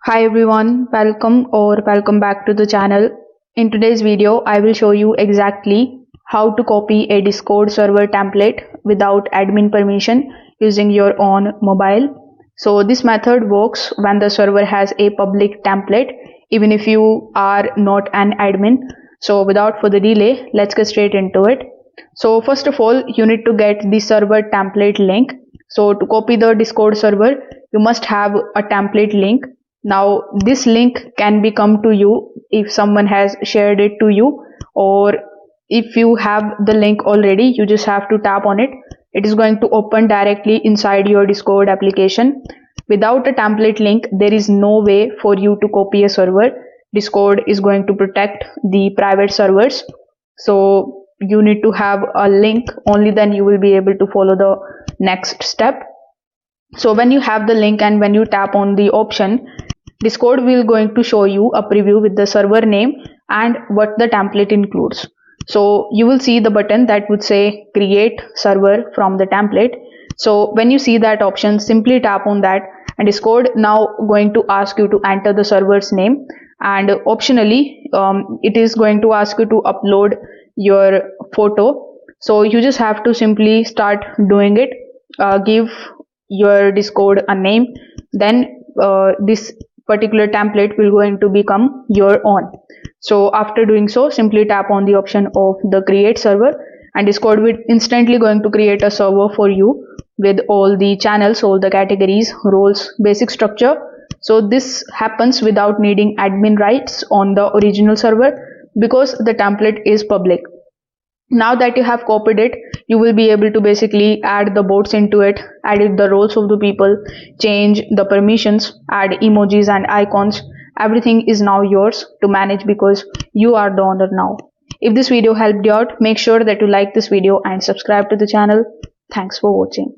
Hi everyone, welcome back to the channel. In today's video, I will show you exactly how to copy a Discord server template without admin permission using your own mobile. So this method works when the server has a public template, even if you are not an admin. So without further delay, let's get straight into it. So first of all, you need to get the server template link. So to copy the Discord server, you must have a template link. Now this link can be come to you if someone has shared it to you, or if you have the link already, you just have to tap on it. It is going to open directly inside your Discord application. Without a template link, there is no way for you to copy a server. Discord is going to protect the private servers. So you need to have a link, only then you will be able to follow the next step. So when you have the link and when you tap on the option, Discord will going to show you a preview with the server name and what the template includes. So you will see the button that would say create server from the template. So when you see that option, simply tap on that, and Discord now going to ask you to enter the server's name, and optionally it is going to ask you to upload your photo. So you just have to simply start doing it. Give your Discord a name, then this particular template will going to become your own. So after doing so, simply tap on the option of the create server, and Discord will instantly going to create a server for you with all the channels, all the categories, roles, basic structure. So this happens without needing admin rights on the original server because the template is public. Now that you have copied it, you will be able to basically add the bots into it, edit the roles of the people, change the permissions, add emojis and icons. Everything is now yours to manage because you are the owner now. If this video helped you out, make sure that you like this video and subscribe to the channel. Thanks for watching.